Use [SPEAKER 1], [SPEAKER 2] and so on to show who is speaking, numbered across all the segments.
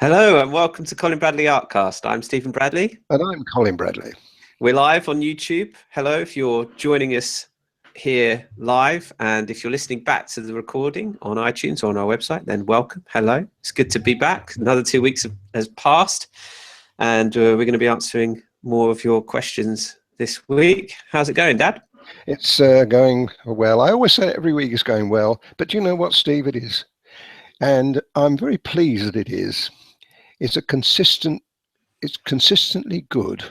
[SPEAKER 1] Hello and welcome to Colin Bradley Artcast. I'm Stephen Bradley.
[SPEAKER 2] And I'm Colin Bradley.
[SPEAKER 1] We're live on YouTube. Hello, if you're joining us here live, and if you're listening back to the recording on iTunes or on our website, then welcome. Hello. It's good to be back. Another 2 weeks has passed, and we're going to be answering more of your questions this week. How's it going, Dad?
[SPEAKER 2] It's going well. I always say every week is going well, but do you know what, Steve? It is. And I'm very pleased that it is. It's consistently good.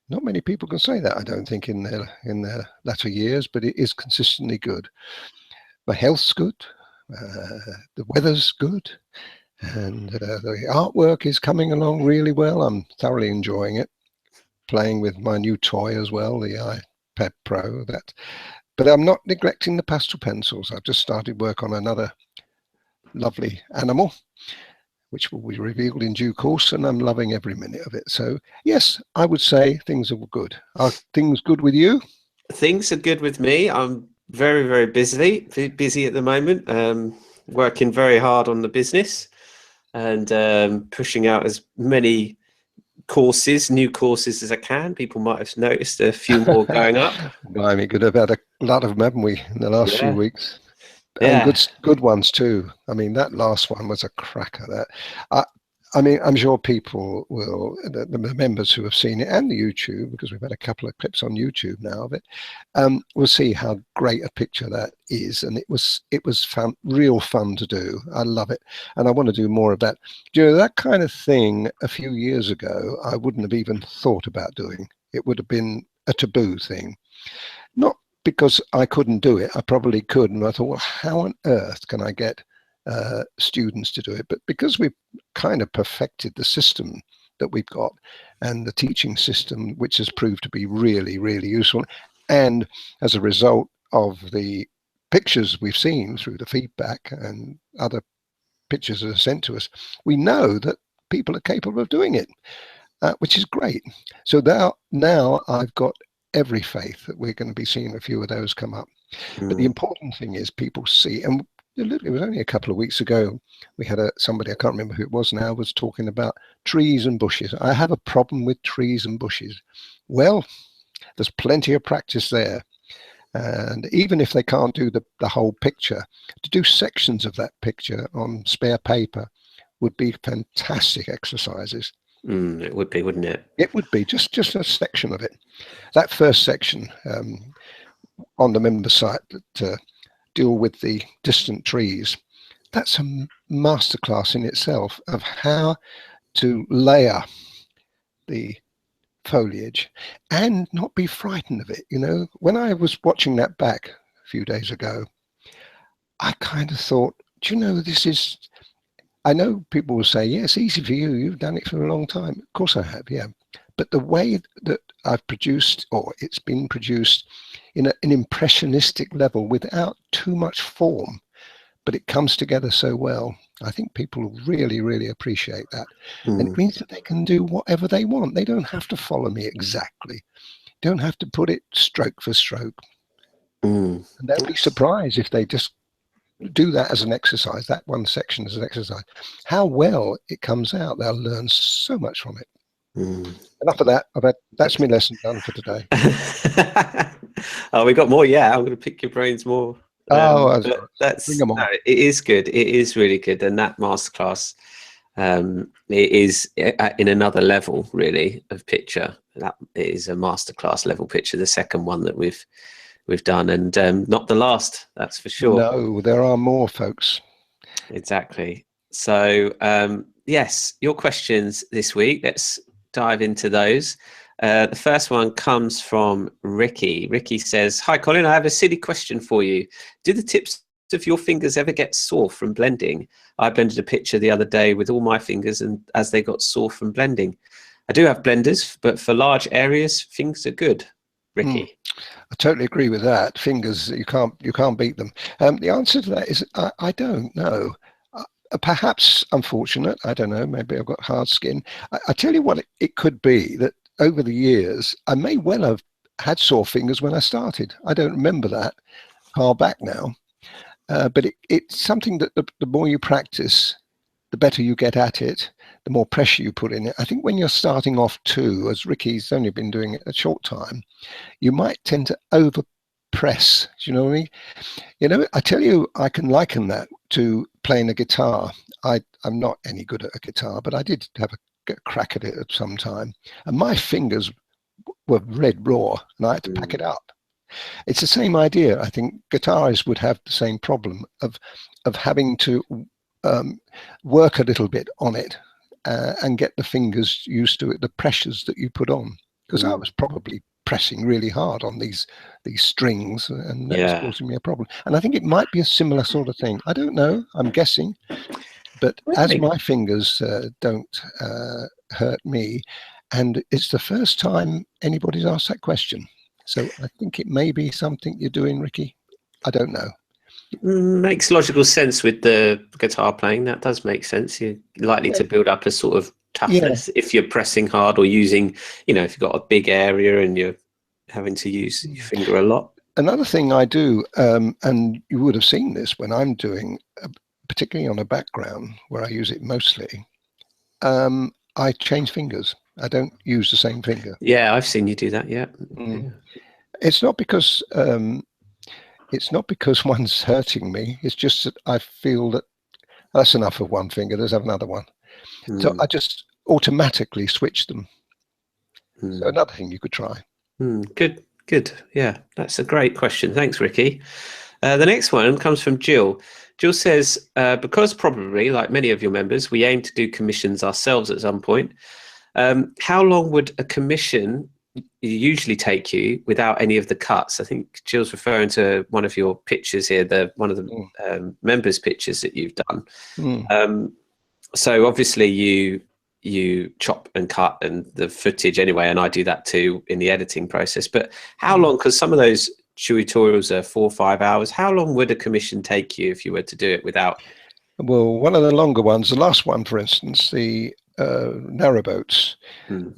[SPEAKER 2] Not many people can say that, I don't think, in their latter years, but it is consistently good. My health's good, the weather's good, and the artwork is coming along really well. I'm thoroughly enjoying it, playing with my new toy as well, the iPad Pro. But I'm not neglecting the pastel pencils. I've just started work on another lovely animal, which will be revealed in due course, and I'm loving every minute of it. So yes, I would say things are good. Are things good with you?
[SPEAKER 1] Things are good with me. I'm very, very busy at the moment, working very hard on the business and pushing out as many new courses as I can. People might have noticed a few more going up.
[SPEAKER 2] Blimey, good. Have had a lot of them, haven't we, in the last few weeks? And good ones too. I mean, that last one was a cracker. I mean, I'm sure people will, the members who have seen it and the YouTube, because we've had a couple of clips on YouTube now of it, will see how great a picture that is. And it was fun, real fun to do. I love it, and I want to do more of that. You know, that kind of thing a few years ago, I wouldn't have even thought about doing. It would have been a taboo thing. Not because I couldn't do it. I probably could, and I thought, well, how on earth can I get students to do it? But because we've kind of perfected the system that we've got, and the teaching system, which has proved to be really, really useful, and as a result of the pictures we've seen through the feedback and other pictures that are sent to us, we know that people are capable of doing it, which is great. So now I've got every faith that we're going to be seeing a few of those come up. But the important thing is people see, and it was only a couple of weeks ago, we had somebody, I can't remember who it was now, was talking about trees and bushes. I have a problem with trees and bushes. Well, there's plenty of practice there. And even if they can't do the whole picture, to do sections of that picture on spare paper would be fantastic exercises.
[SPEAKER 1] It would be, wouldn't it?
[SPEAKER 2] It would be just a section of it. That first section on the member site that deal with the distant trees, that's a masterclass in itself of how to layer the foliage and not be frightened of it. You know, when I was watching that back a few days ago, I kind of thought, do you know, I know people will say, yeah, it's easy for you. You've done it for a long time. Of course I have, yeah. But the way that I've produced, or it's been produced in an impressionistic level without too much form, but it comes together so well, I think people really, really appreciate that. And it means that they can do whatever they want. They don't have to follow me exactly. Don't have to put it stroke for stroke. And they'll be surprised if they just do that as an exercise, that one section as an exercise, how well it comes out. They'll learn so much from it. Enough of that. That's my lesson done for today.
[SPEAKER 1] Oh, we got more. Yeah, I'm going to pick your brains more.
[SPEAKER 2] Bring them on.
[SPEAKER 1] No, it is good. It is really good, and that masterclass, it is in another level really of picture. That is a masterclass level picture. The second one that we've done, and not the last, that's for sure.
[SPEAKER 2] No, there are more, folks.
[SPEAKER 1] Exactly. So yes, your questions this week, let's dive into those. The first one comes from Ricky. Ricky says, hi Colin, I have a silly question for you. Do the tips of your fingers ever get sore from blending? I blended a picture the other day with all my fingers, and as they got sore from blending. I do have blenders, but for large areas things are good. Ricky.
[SPEAKER 2] I totally agree with that. Fingers, you can't beat them. The answer to that is I don't know. Perhaps I'm fortunate. I don't know. Maybe I've got hard skin. I tell you what, it could be that over the years I may well have had sore fingers when I started. I don't remember that far back now. But it's something that the more you practice, the better you get at it, the more pressure you put in it. I think when you're starting off too, as Ricky's only been doing it a short time, you might tend to over press. Do you know what I mean? You know, I tell you, I can liken that to playing a guitar. I'm not any good at a guitar, but I did have a crack at it at some time, and my fingers were red raw, and I had to pack it up. It's the same idea. I think guitarists would have the same problem of having to work a little bit on it and get the fingers used to it, the pressures that you put on. Because I was probably pressing really hard on these strings, and that was causing me a problem. And I think it might be a similar sort of thing. I don't know. I'm guessing. But as my fingers don't hurt me, and it's the first time anybody's asked that question. So I think it may be something you're doing, Ricky. I don't know.
[SPEAKER 1] Makes logical sense with the guitar playing. That does make sense. You're likely to build up a sort of toughness if you're pressing hard or using, you know, if you've got a big area and you're having to use your finger a lot.
[SPEAKER 2] Another thing I do, and you would have seen this when I'm doing, particularly on a background where I use it mostly, I change fingers. I don't use the same finger.
[SPEAKER 1] Yeah, I've seen you do that. Yeah.
[SPEAKER 2] It's not because one's hurting me. It's just that I feel that that's enough of one finger. Let's have another one. So I just automatically switch them. So another thing you could try.
[SPEAKER 1] Good. Yeah, that's a great question. Thanks, Ricky. The next one comes from Jill. Jill says, because probably, like many of your members, we aim to do commissions ourselves at some point. How long would a commission usually take you without any of the cuts? I think Jill's referring to one of your pictures here, one of the members' pictures that you've done. So obviously you chop and cut and the footage anyway, and I do that too in the editing process. But how long? Because some of those tutorials are 4 or 5 hours. How long would a commission take you if you were to do it without?
[SPEAKER 2] Well, one of the longer ones, the last one, for instance, the narrowboats,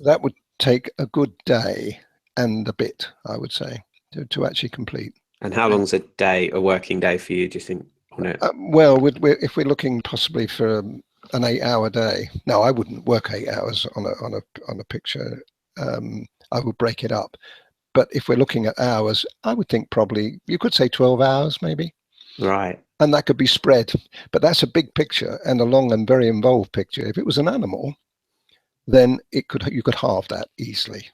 [SPEAKER 2] that would take a good day and a bit, I would say, to actually complete.
[SPEAKER 1] And how long's a working day for you, do you think, on it?
[SPEAKER 2] Well, if we're looking possibly for an 8-hour day, no, I wouldn't work 8 hours on a picture. I would break it up. But if we're looking at hours, I would think probably you could say 12 hours, maybe.
[SPEAKER 1] Right.
[SPEAKER 2] And that could be spread. But that's a big picture and a long and very involved picture. If it was an animal, then you could halve that easily.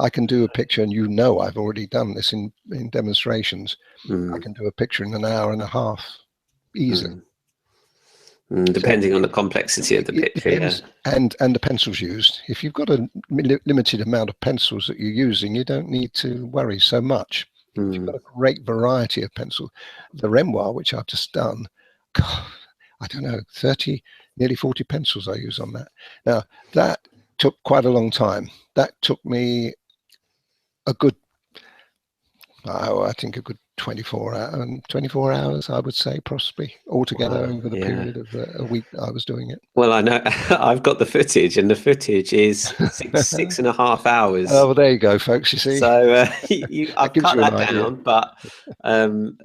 [SPEAKER 2] I can do a picture, and you know I've already done this in demonstrations. I can do a picture in an hour and a half, easily.
[SPEAKER 1] Depending on the complexity of the picture,
[SPEAKER 2] and the pencils used. If you've got a limited amount of pencils that you're using, you don't need to worry so much. If you've got a great variety of pencils. The Renoir, which I've just done, God, I don't know, 30, nearly 40 pencils I use on that. Now, that took quite a long time. That took me a good, I think a good 24 hours, I would say, possibly, altogether over the period of a week I was doing it.
[SPEAKER 1] Well, I know I've got the footage, and the footage is 6.5 hours.
[SPEAKER 2] Oh, well, there you go, folks, you see.
[SPEAKER 1] So I've cut that down, but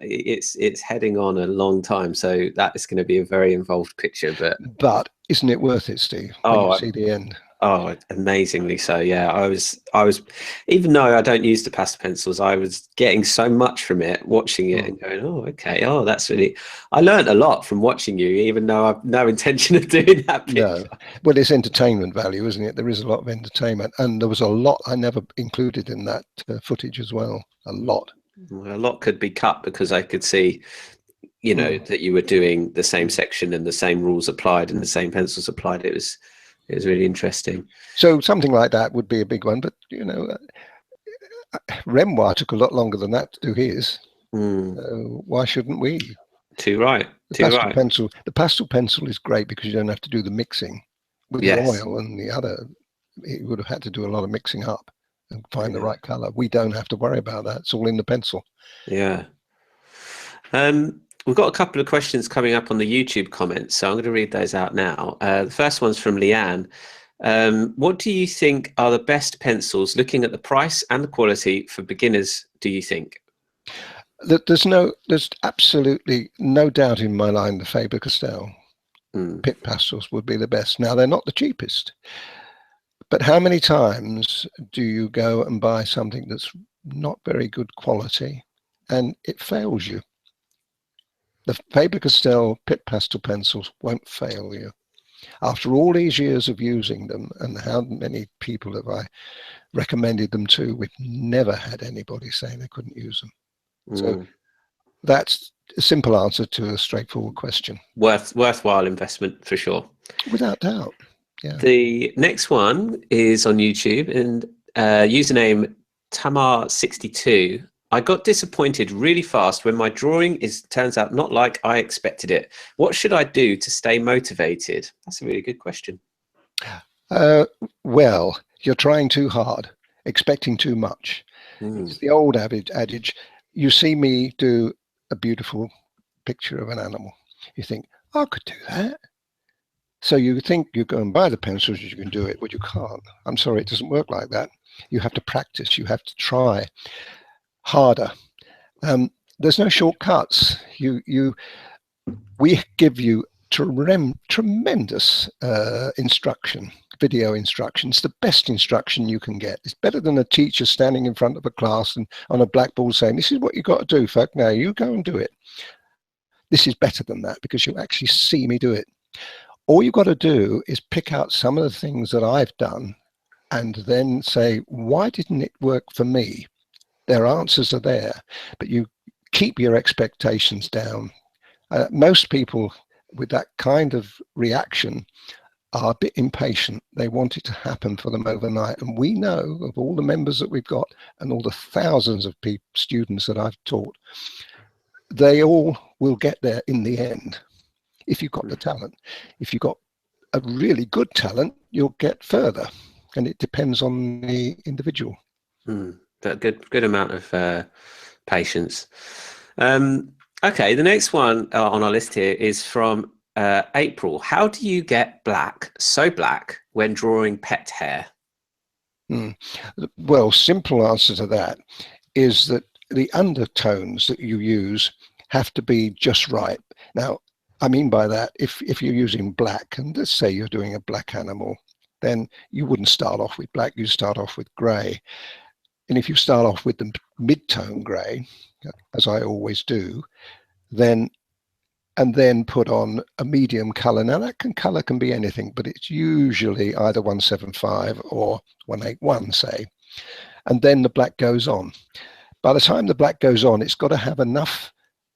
[SPEAKER 1] it's heading on a long time, so that is going to be a very involved picture. But
[SPEAKER 2] isn't it worth it, Steve, when you see the end?
[SPEAKER 1] Oh, amazingly so. Yeah, I was, even though I don't use the pastel pencils, I was getting so much from it, watching it and going, oh, okay. Oh, that's really, I learned a lot from watching you, even though I've no intention of doing that picture.
[SPEAKER 2] No. Well, it's entertainment value, isn't it? There is a lot of entertainment, and there was a lot I never included in that footage as well. A lot.
[SPEAKER 1] Well, a lot could be cut because I could see, you know, that you were doing the same section and the same rules applied and the same pencils applied. It was really interesting.
[SPEAKER 2] So something like that would be a big one, but you know, Renoir took a lot longer than that to do his. Why shouldn't we?
[SPEAKER 1] Too right.
[SPEAKER 2] The pastel pencil is great because you don't have to do the mixing with the oil and the other. It would have had to do a lot of mixing up and find the right color. We don't have to worry about that. It's all in the pencil.
[SPEAKER 1] Yeah. We've got a couple of questions coming up on the YouTube comments, so I'm going to read those out now. The first one's from Leanne. What do you think are the best pencils, looking at the price and the quality, for beginners, do you think?
[SPEAKER 2] There's absolutely no doubt in my mind the Faber-Castell. Pit pastels would be the best. Now, they're not the cheapest, but how many times do you go and buy something that's not very good quality and it fails you? The Faber-Castell Pit Pastel pencils won't fail you. After all these years of using them, and how many people have I recommended them to, we've never had anybody saying they couldn't use them. So that's a simple answer to a straightforward question.
[SPEAKER 1] Worthwhile investment for sure.
[SPEAKER 2] Without doubt. Yeah.
[SPEAKER 1] The next one is on YouTube, and username Tamar62. I got disappointed really fast when my drawing turns out not like I expected it. What should I do to stay motivated? That's a really good question.
[SPEAKER 2] Well, you're trying too hard, expecting too much. It's the old adage, you see me do a beautiful picture of an animal. You think, I could do that. So you think you go and buy the pencils, you can do it, but you can't. I'm sorry, it doesn't work like that. You have to practice, you have to try harder. There's no shortcuts. We give you tremendous instruction, video instructions, the best instruction you can get. It's better than a teacher standing in front of a class and on a blackboard saying, this is what you've got to do, folk. Now you go and do it. This is better than that because you actually see me do it. All you've got to do is pick out some of the things that I've done and then say, why didn't it work for me? Their answers are there, but you keep your expectations down. Most people with that kind of reaction are a bit impatient. They want it to happen for them overnight. And we know of all the members that we've got and all the thousands of students that I've taught, they all will get there in the end. If you've got the talent, if you've got a really good talent, you'll get further. And it depends on the individual.
[SPEAKER 1] A good amount of patience. Okay, the next one on our list here is from April. How do you get so black when drawing pet hair?
[SPEAKER 2] Well, simple answer to that is that the undertones that you use have to be just right. Now, I mean by that, if you're using black, and let's say you're doing a black animal, then you wouldn't start off with black, you start off with grey. And if you start off with the mid-tone grey, as I always do, and then put on a medium colour. Now that colour can be anything, but it's usually either 175 or 181, say. And then the black goes on. By the time the black goes on, it's got to have enough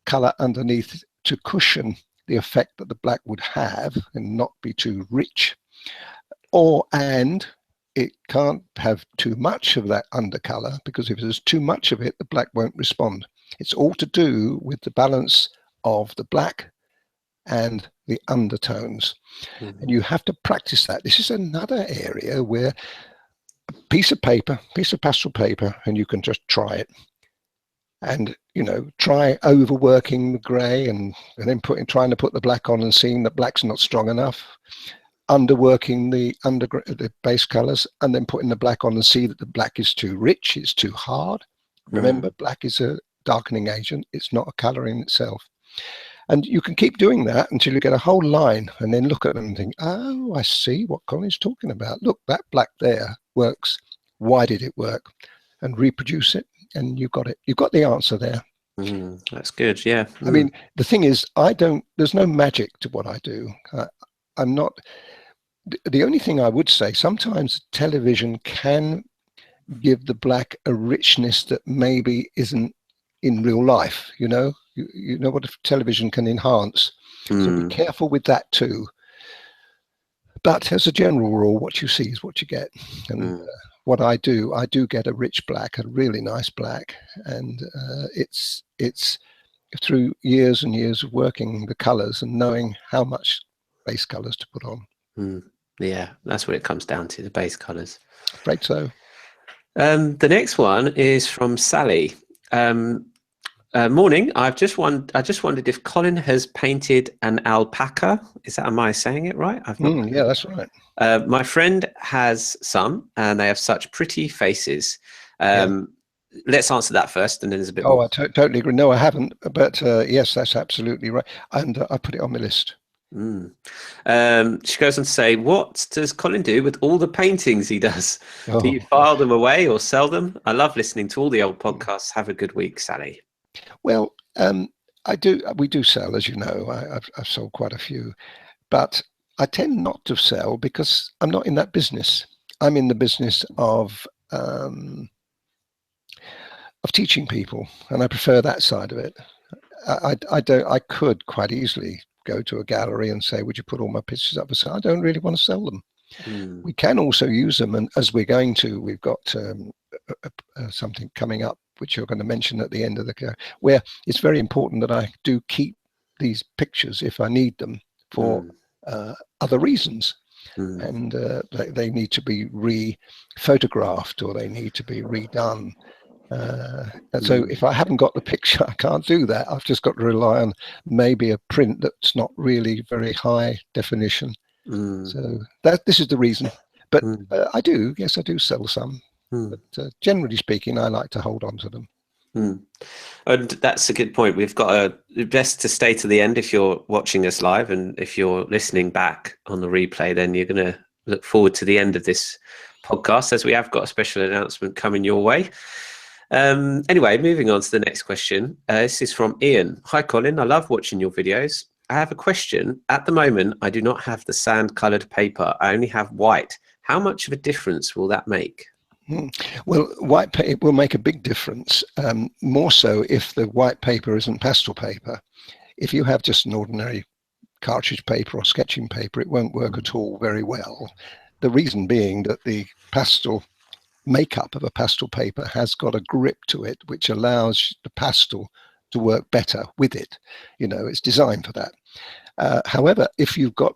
[SPEAKER 2] colour underneath to cushion the effect that the black would have and not be too rich. And it can't have too much of that undercolor, because if there's too much of it, the black won't respond. It's all to do with the balance of the black and the undertones. And you have to practice that. This is another area where a piece of pastel paper, and you can just try it. And, try overworking the grey and then trying to put the black on and seeing that black's not strong enough. Underworking the base colors and then putting the black on and see that the black is too rich, it's too hard. Remember, black is a darkening agent, it's not a color in itself. And you can keep doing that until you get a whole line and then look at them and think, oh, I see what Colin's talking about. Look, that black there works. Why did it work? And reproduce it, and you've got it. You've got the answer there.
[SPEAKER 1] That's good, yeah.
[SPEAKER 2] I mean, the thing is, there's no magic to what I do. I'm not. The only thing I would say, sometimes television can give the black a richness that maybe isn't in real life. You know what television can enhance. So be careful with that too. But as a general rule, what you see is what you get. And what I do get a rich black, a really nice black, and it's through years and years of working the colors and knowing how much base colors to put on.
[SPEAKER 1] Yeah, that's what it comes down to, the base colors.
[SPEAKER 2] Afraid so.
[SPEAKER 1] The next one is from Sally. Morning. I just wondered if Colin has painted an alpaca. Am I saying it right?
[SPEAKER 2] Yeah, that's right.
[SPEAKER 1] My friend has some, and they have such pretty faces. Let's answer that first, and then there's a bit more.
[SPEAKER 2] I totally agree. No, I haven't, but yes, that's absolutely right. And I put it on my list.
[SPEAKER 1] She goes on to say, what does Colin do with all the paintings he does?
[SPEAKER 2] Oh.
[SPEAKER 1] Do you file them away or sell them? I love listening to all the old podcasts. Have a good week, Sally.
[SPEAKER 2] Well, I do. We do sell, as you know. I've sold quite a few, but I tend not to sell because I'm not in that business. I'm in the business of teaching people, and I prefer that side of it. I don't. I could quite easily go to a gallery and say, "Would you put all my pictures up for sale?" I don't really want to sell them. We can also use them, and as we're going to, we've got something coming up which you're going to mention at the end of the where it's very important that I do keep these pictures if I need them for other reasons. And they need to be re-photographed or they need to be redone. And so if I haven't got the picture, I can't do that. I've just got to rely on maybe a print that's not really very high definition. So this is the reason. But I do sell some. But generally speaking, I like to hold on to them.
[SPEAKER 1] And that's a good point. We've got best to stay to the end if you're watching us live, and if you're listening back on the replay, then you're going to look forward to the end of this podcast, as we have got a special announcement coming your way. Anyway, moving on to the next question. This is from Ian. Hi, Colin. I love watching your videos. I have a question. At the moment, I do not have the sand colored paper. I only have white. How much of a difference will that make?
[SPEAKER 2] Well, white paper will make a big difference, more so if the white paper isn't pastel paper. If you have just an ordinary cartridge paper or sketching paper, it won't work at all very well. The reason being that the pastel makeup of a pastel paper has got a grip to it which allows the pastel to work better with it. You know, it's designed for that. However, if you've got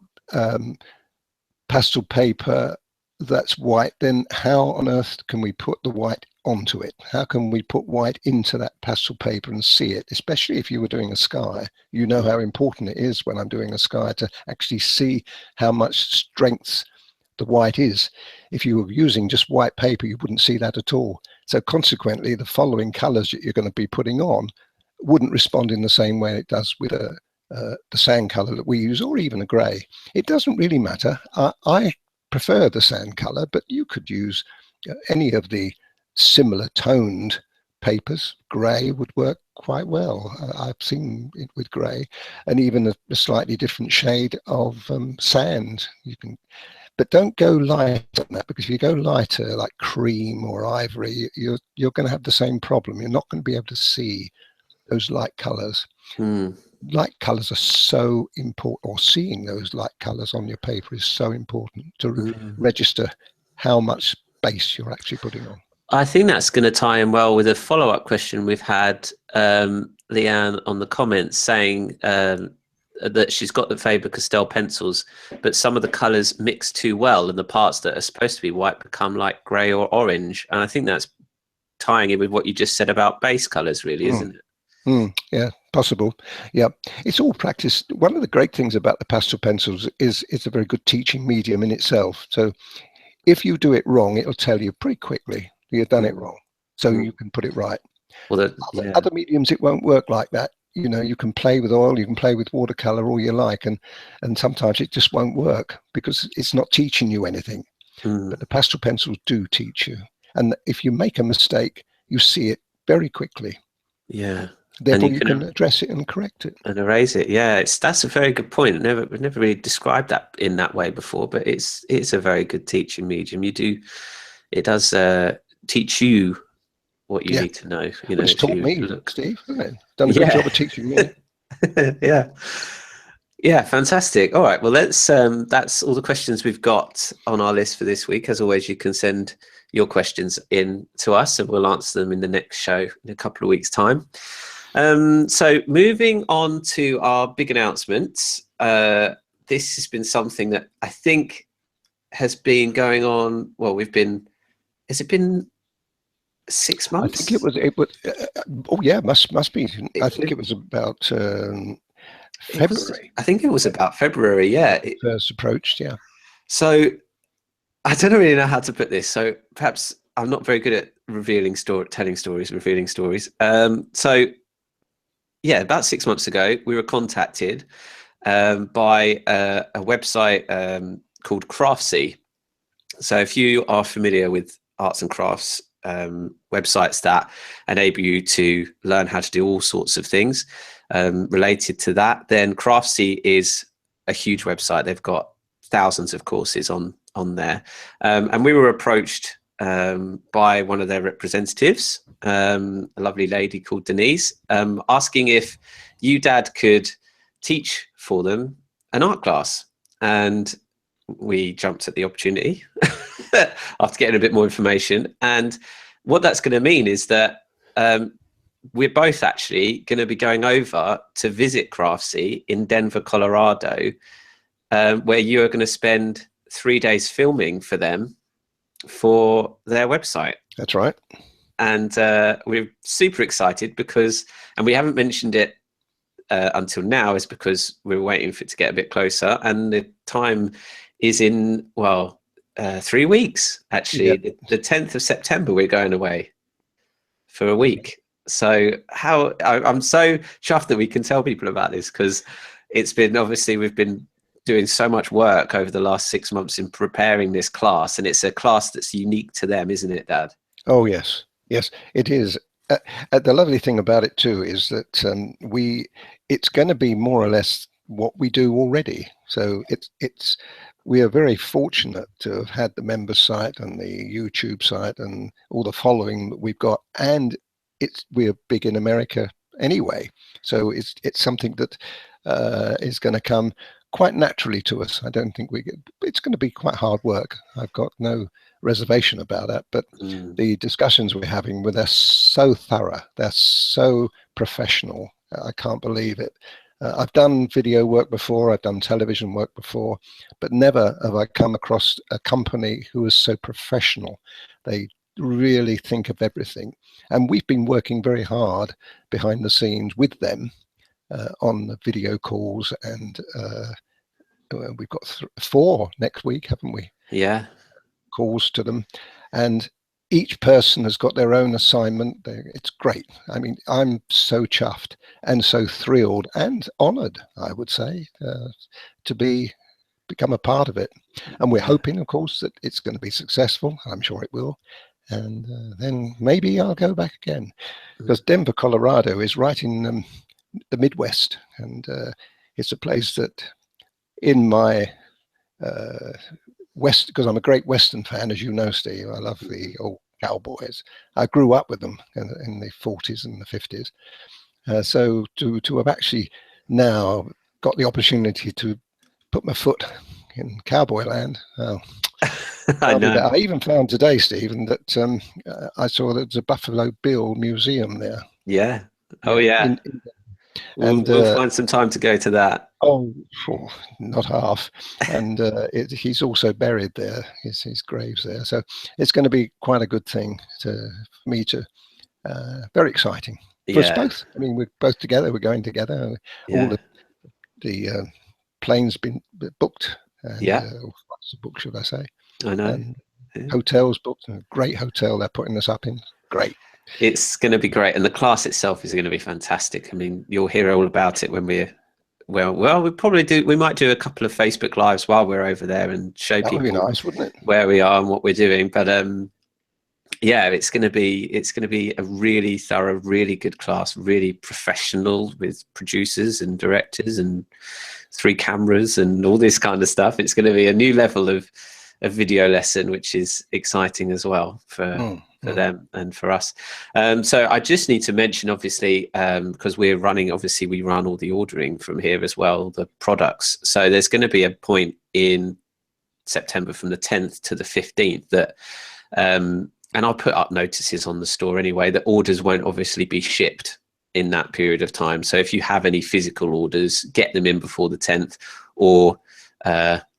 [SPEAKER 2] pastel paper that's white, then how on earth can we put the white onto it? How can we put white into that pastel paper and see it? Especially if you were doing a sky, you know how important it is when I'm doing a sky to actually see how much strength the white is. If you were using just white paper, you wouldn't see that at all. So consequently, the following colors that you're going to be putting on wouldn't respond in the same way it does with the sand color that we use, or even a gray. It doesn't really matter. I prefer the sand color, but you could use any of the similar toned papers. Gray would work quite well. I've seen it with gray, and even a slightly different shade of sand. You can, but don't go light on that, because if you go lighter, like cream or ivory, you're going to have the same problem. You're not going to be able to see those light colors. Light colors are so important, or seeing those light colors on your paper is so important to register how much space you're actually putting on.
[SPEAKER 1] I think that's going to tie in well with a follow-up question we've had, Leanne, on the comments saying that she's got the Faber-Castell pencils, but some of the colors mix too well, and the parts that are supposed to be white become like gray or orange. And I think that's tying in with what you just said about base colors, really, isn't it?
[SPEAKER 2] Yeah, possible. Yeah, it's all practice. One of the great things about the pastel pencils is it's a very good teaching medium in itself. So if you do it wrong, it'll tell you pretty quickly you've done it wrong, so you can put it right.
[SPEAKER 1] Well,
[SPEAKER 2] other mediums, it won't work like that. You know, you can play with oil, you can play with watercolor all you like, and sometimes it just won't work because it's not teaching you anything. But the pastel pencils do teach you, and if you make a mistake, you see it very quickly.
[SPEAKER 1] Yeah.
[SPEAKER 2] Therefore, you can address it and correct it
[SPEAKER 1] and erase it. Yeah, that's a very good point. We've never really described that in that way before, but it's a very good teaching medium. It does teach you what you need to know. You know,
[SPEAKER 2] it's taught me, Steve, hasn't it? Done a good job of teaching me.
[SPEAKER 1] Yeah, fantastic. All right, well, that's all the questions we've got on our list for this week. As always, you can send your questions in to us, and we'll answer them in the next show in a couple of weeks' time. So moving on to our big announcements, this has been something that I think has been going on. Well, has it been 6 months?
[SPEAKER 2] I think it was. Oh yeah, must be. I think it was about February.
[SPEAKER 1] I think it was about February. Yeah,
[SPEAKER 2] first approached. Yeah.
[SPEAKER 1] So I don't really know how to put this. So perhaps I'm not very good at revealing stories. So yeah, about 6 months ago, we were contacted by a website called Craftsy. So if you are familiar with arts and crafts websites that enable you to learn how to do all sorts of things related to that, then Craftsy is a huge website. They've got thousands of courses on there. And we were approached by one of their representatives, a lovely lady called Denise, asking if you, Dad, could teach for them an art class. And we jumped at the opportunity after getting a bit more information. And what that's going to mean is that we're both actually going to be going over to visit Craftsy in Denver, Colorado, where you are going to spend 3 days filming for them for their website.
[SPEAKER 2] That's right.
[SPEAKER 1] And we're super excited because, and we haven't mentioned it until now, is because we're waiting for it to get a bit closer, and the time is in 3 weeks actually. Yeah. The 10th of September we're going away for a week. So I'm so chuffed that we can tell people about this, because it's been, obviously we've been doing so much work over the last 6 months in preparing this class, and it's a class that's unique to them, isn't it, Dad?
[SPEAKER 2] Oh yes, it is. The lovely thing about it too is that it's going to be more or less what we do already. So we are very fortunate to have had the member site and the YouTube site and all the following that we've got, and we're big in America anyway. So it's something that is going to come quite naturally to us. I don't think it's going to be quite hard work. I've got no reservation about that, but the discussions we're having with are so thorough, they're so professional. I can't believe it. I've done video work before, I've done television work before, but never have I come across a company who is so professional. They really think of everything, and we've been working very hard behind the scenes with them on the video calls, and we've got 4 next week, haven't we?
[SPEAKER 1] Yeah.
[SPEAKER 2] Calls to them, and each person has got their own assignment. It's great. I mean, I'm so chuffed and so thrilled and honored, I would say, to become a part of it. And we're hoping, of course, that it's going to be successful. I'm sure it will. And then maybe I'll go back again, because Denver, Colorado is right in the Midwest, and it's a place that in my West, because I'm a great Western fan, as you know, Steve. I love the old cowboys. I grew up with them in the 40s and the 50s. So to have actually now got the opportunity to put my foot in cowboy land, I even found today, Stephen, that I saw that there's a Buffalo Bill museum there.
[SPEAKER 1] Yeah. Oh, yeah. We'll find some time to go to that.
[SPEAKER 2] Oh, not half. And he's also buried there. His grave's there. So it's going to be quite a good thing for me to. Very exciting for us both. I mean, we're both together. We're going together. All the planes been booked. And, what's the book, should I say?
[SPEAKER 1] I know.
[SPEAKER 2] And hotels booked. A great hotel they're putting us up in. Great.
[SPEAKER 1] It's going to be great, and the class itself is going to be fantastic. I mean, you'll hear all about it when we might do a couple of Facebook lives while we're over there and show people.
[SPEAKER 2] That would be nice, wouldn't it?
[SPEAKER 1] Where we are and what we're doing. But it's going to be a really thorough, really good class, really professional, with producers and directors and 3 cameras and all this kind of stuff. It's going to be a new level of video lesson, which is exciting as well for them and for us. So I just need to mention, obviously, because we run all the ordering from here as well, the products. So there's going to be a point in September from the 10th to the 15th that, and I'll put up notices on the store anyway, that orders won't obviously be shipped in that period of time. So if you have any physical orders, get them in before the 10th, or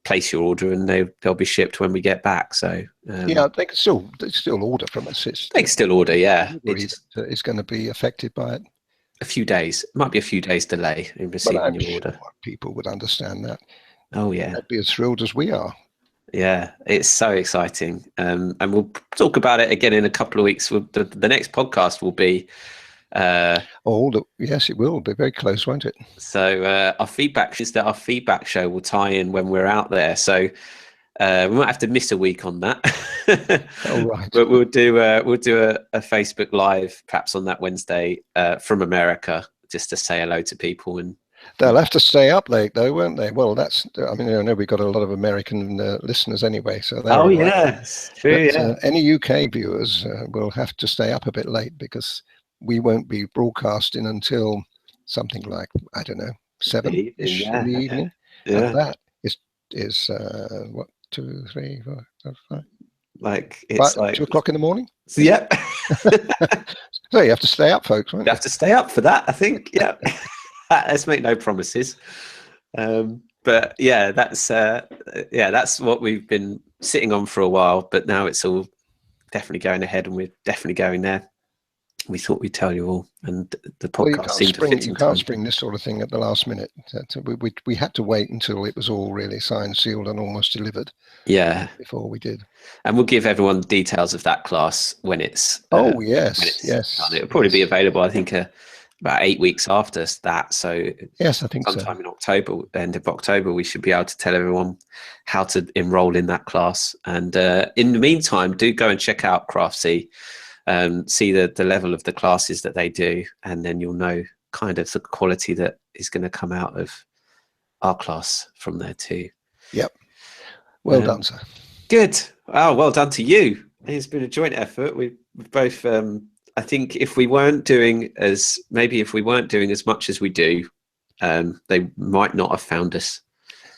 [SPEAKER 1] place your order and they'll be shipped when we get back. So they can still order from us. They can still order, yeah.
[SPEAKER 2] It's going to be affected by it.
[SPEAKER 1] A few days. It might be a few days delay in receiving your order.
[SPEAKER 2] Sure people would understand that.
[SPEAKER 1] Oh yeah.
[SPEAKER 2] They'd be as thrilled as we are.
[SPEAKER 1] Yeah, it's so exciting. And we'll talk about it again in a couple of weeks. The next podcast will be
[SPEAKER 2] Yes, it will be very close, won't it?
[SPEAKER 1] So our feedback show will tie in when we're out there. So we might have to miss a week on that.
[SPEAKER 2] Oh, right.
[SPEAKER 1] But we'll do a Facebook Live perhaps on that Wednesday from America, just to say hello to people. And
[SPEAKER 2] they'll have to stay up late though, won't they? Well, I know we've got a lot of American listeners anyway, so they're all right.
[SPEAKER 1] Yes, true.
[SPEAKER 2] But, any UK viewers will have to stay up a bit late, because we won't be broadcasting until something like, I don't know, 7-ish in the evening.
[SPEAKER 1] Yeah.
[SPEAKER 2] And that is what, 2, 3, 4, 5,
[SPEAKER 1] like it's like
[SPEAKER 2] 2 o'clock in the morning.
[SPEAKER 1] So, yep.
[SPEAKER 2] So you have to stay up, folks, won't you?
[SPEAKER 1] Have to stay up for that, I think. Yeah. Let's make no promises. But yeah, that's what we've been sitting on for a while, but now it's all definitely going ahead, and we're definitely going there. We thought we'd tell you all, and the podcast seemed to fit.
[SPEAKER 2] You can't spring this sort of thing at the last minute. We had to wait until it was all really signed, sealed, and almost delivered.
[SPEAKER 1] Yeah,
[SPEAKER 2] before we did.
[SPEAKER 1] And we'll give everyone the details of that class when it's.
[SPEAKER 2] Yes.
[SPEAKER 1] Done. It'll probably be available, I think, about 8 weeks after that. So
[SPEAKER 2] yes, I think
[SPEAKER 1] sometime in October, end of October, we should be able to tell everyone how to enroll in that class. And in the meantime, do go and check out Craftsy. See the level of the classes that they do, and then you'll know kind of the quality that is going to come out of our class from there too.
[SPEAKER 2] Yep. Well done, sir.
[SPEAKER 1] Good. Oh, well done to you. It's been a joint effort. We've both. I think if we weren't doing as much as we do, they might not have found us.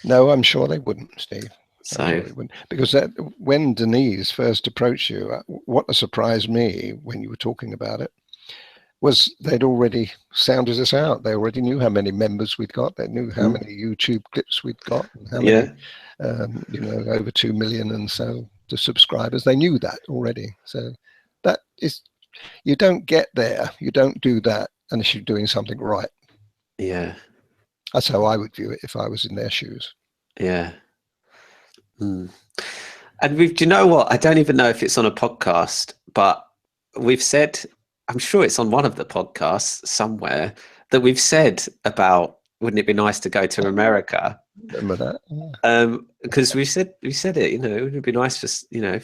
[SPEAKER 2] No, I'm sure they wouldn't, Steve.
[SPEAKER 1] So,
[SPEAKER 2] because when Denise first approached you, what surprised me when you were talking about it was they'd already sounded us out. They already knew how many members we'd got. They knew how many YouTube clips we'd got, and how many, over 2 million and so the subscribers. They knew that already. So that is, you don't get there, you don't do that unless you're doing something right.
[SPEAKER 1] Yeah,
[SPEAKER 2] that's how I would view it if I was in their shoes.
[SPEAKER 1] Yeah. And do you know what? I don't even know if it's on a podcast, but we've said, I'm sure it's on one of the podcasts somewhere, that we've said about, wouldn't it be nice to go to America?
[SPEAKER 2] Remember that?
[SPEAKER 1] Because we said it, it would be nice for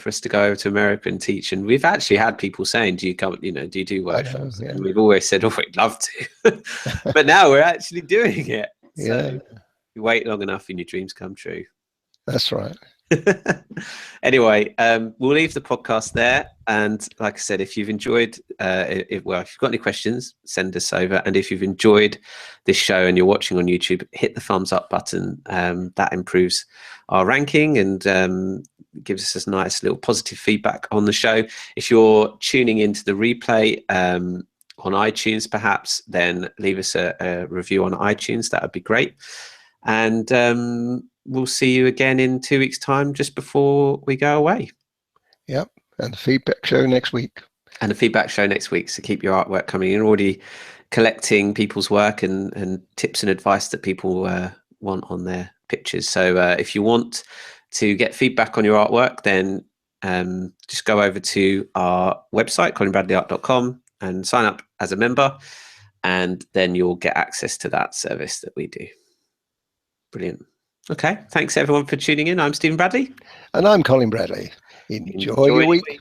[SPEAKER 1] us to go over to America and teach. And we've actually had people saying, do you come, do you do workshops? And we've always said, oh, we'd love to. But now we're actually doing it. So you wait long enough and your dreams come true.
[SPEAKER 2] That's right.
[SPEAKER 1] Anyway, we'll leave the podcast there, and like I said, if you've enjoyed if you've got any questions, send us over. And if you've enjoyed this show and you're watching on YouTube, hit the thumbs up button. That improves our ranking and gives us a nice little positive feedback on the show. If you're tuning into the replay on iTunes perhaps, then leave us a review on iTunes. That would be great. And we'll see you again in 2 weeks' time, just before we go away.
[SPEAKER 2] Yep. And the feedback show next week. So keep your artwork coming in. Already collecting people's work and tips and advice that people want on their pictures. So if you want to get feedback on your artwork, then just go over to our website, colinbradleyart.com, and sign up as a member. And then you'll get access to that service that we do. Brilliant. Okay, thanks everyone for tuning in. I'm Stephen Bradley. And I'm Colin Bradley. Enjoy your week.